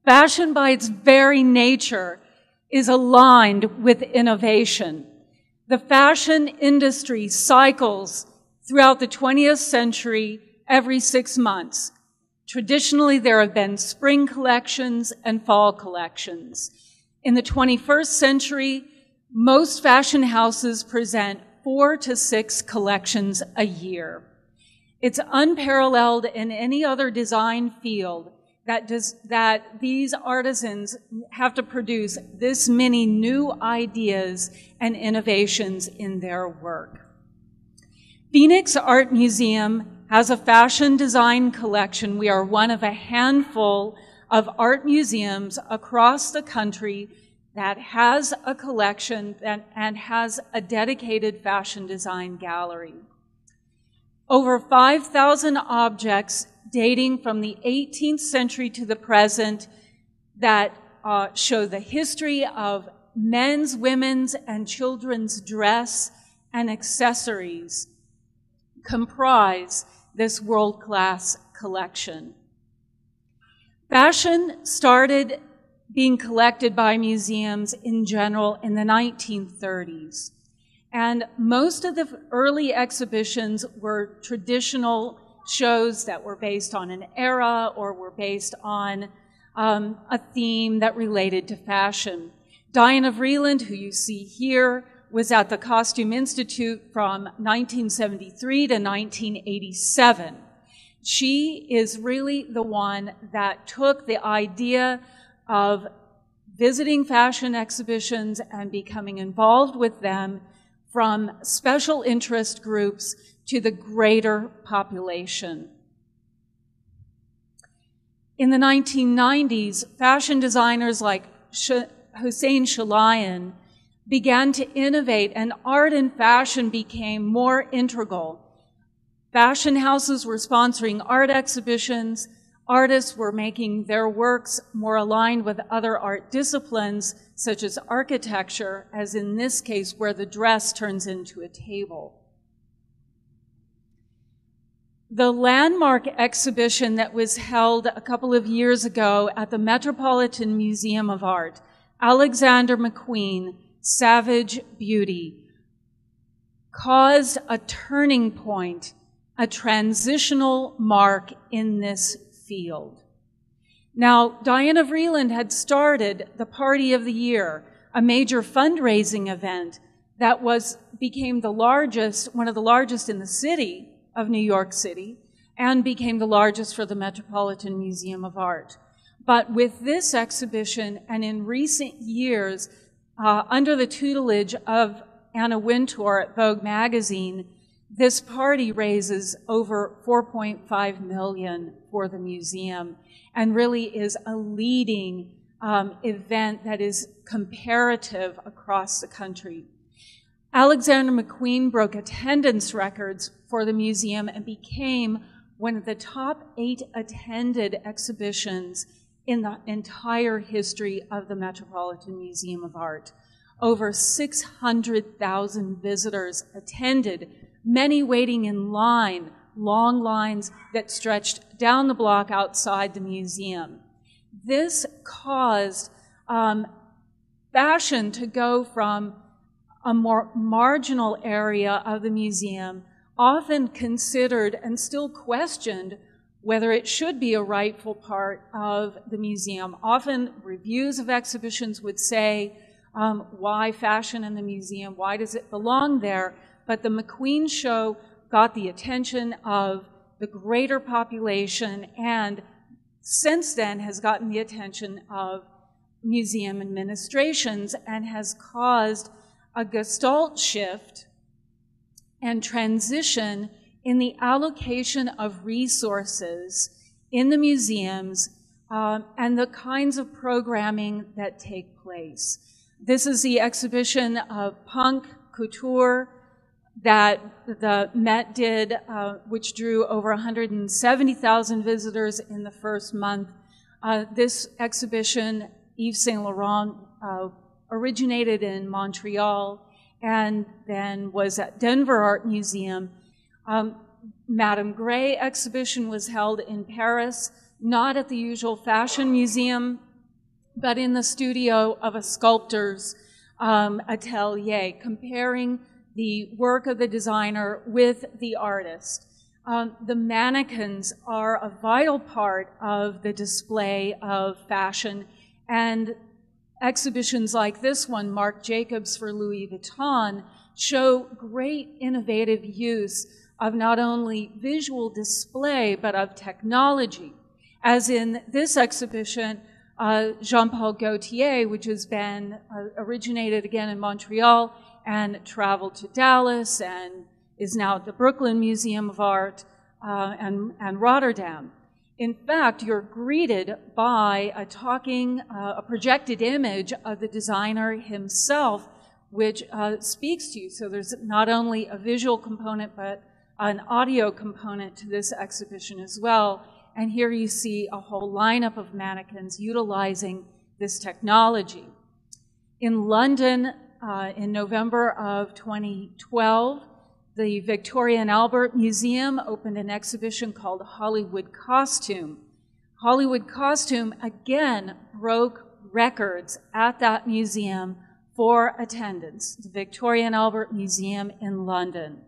Fashion, by its very nature, is aligned with innovation. The fashion industry cycles throughout the 20th century every 6 months. Traditionally, there have been spring collections and fall collections. In the 21st century, most fashion houses present 4 to 6 collections a year. It's unparalleled in any other design field that these artisans have to produce this many new ideas and innovations in their work. Phoenix Art Museum has a fashion design collection. We are one of a handful of art museums across the country that has a collection and has a dedicated fashion design gallery. Over 5,000 objects dating from the 18th century to the present that show the history of men's, women's, and children's dress and accessories comprise this world-class collection. Fashion started being collected by museums in general in the 1930s. And most of the early exhibitions were traditional shows that were based on an era or were based on a theme that related to fashion. Diana Vreeland, who you see here, was at the Costume Institute from 1973 to 1987. She is really the one that took the idea of visiting fashion exhibitions and becoming involved with them from special interest groups to the greater population. In the 1990s, fashion designers like Hussein Chalayan began to innovate, and art and fashion became more integral. Fashion houses were sponsoring art exhibitions. Artists were making their works more aligned with other art disciplines, such as architecture, as in this case, where the dress turns into a table. The landmark exhibition that was held a couple of years ago at the Metropolitan Museum of Art, Alexander McQueen, Savage Beauty, caused a turning point, a transitional mark in this field. Now, Diana Vreeland had started the Party of the Year, a major fundraising event that became the largest, one of the largest in the city of New York City, and became the largest for the Metropolitan Museum of Art. But with this exhibition, and in recent years, under the tutelage of Anna Wintour at Vogue magazine, this party raises over $4.5 million for the museum and really is a leading event that is comparative across the country. Alexander McQueen broke attendance records for the museum and became one of the top 8 attended exhibitions in the entire history of the Metropolitan Museum of Art. Over 600,000 visitors attended, many waiting in line, long lines that stretched down the block outside the museum. This caused fashion to go from a more marginal area of the museum, often considered and still questioned whether it should be a rightful part of the museum. Often reviews of exhibitions would say, why fashion in the museum? Why does it belong there? But the McQueen show got the attention of the greater population and since then has gotten the attention of museum administrations and has caused a gestalt shift and transition in the allocation of resources in the museums and the kinds of programming that take place. This is the exhibition of punk couture that the Met did, which drew over 170,000 visitors in the first month. This exhibition, Yves Saint Laurent, originated in Montreal and then was at Denver Art Museum. Madame Grey exhibition was held in Paris, not at the usual fashion museum but in the studio of a sculptor's atelier, comparing the work of the designer with the artist. The mannequins are a vital part of the display of fashion, and exhibitions like this one, Marc Jacobs for Louis Vuitton, show great innovative use of not only visual display, but of technology. As in this exhibition, Jean-Paul Gaultier, which has been originated again in Montreal and traveled to Dallas and is now at the Brooklyn Museum of Art and Rotterdam. In fact, you're greeted by a projected image of the designer himself, which speaks to you. So there's not only a visual component, but an audio component to this exhibition as well. And here you see a whole lineup of mannequins utilizing this technology. In London, in November of 2012, the Victoria and Albert Museum opened an exhibition called Hollywood Costume. Hollywood Costume, again, broke records at that museum for attendance, the Victoria and Albert Museum in London.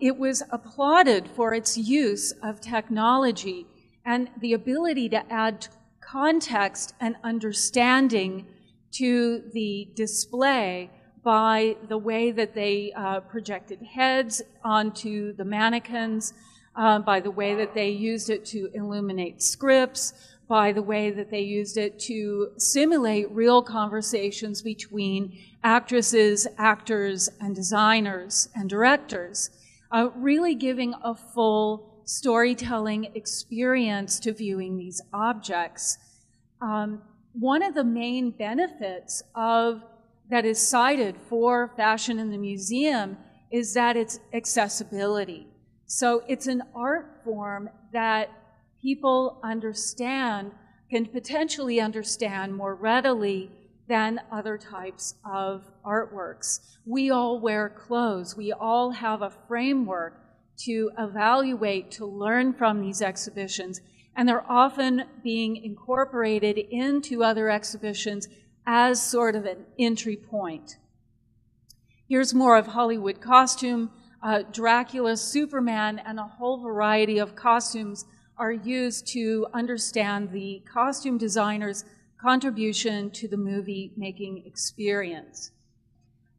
It was applauded for its use of technology and the ability to add context and understanding to the display by the way that they projected heads onto the mannequins, by the way that they used it to illuminate scripts, by the way that they used it to simulate real conversations between actresses, actors, and designers and directors, really giving a full storytelling experience to viewing these objects. One of the main benefits that is cited for fashion in the museum is that it's accessibility. So it's an art form that people can potentially understand more readily than other types of artworks. We all wear clothes. We all have a framework to evaluate, to learn from these exhibitions, and they're often being incorporated into other exhibitions as sort of an entry point. Here's more of Hollywood Costume. Dracula, Superman, and a whole variety of costumes are used to understand the costume designer's contribution to the movie-making experience.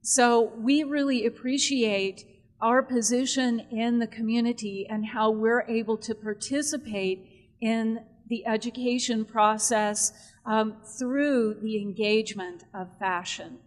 So we really appreciate our position in the community and how we're able to participate in the education process through the engagement of fashion.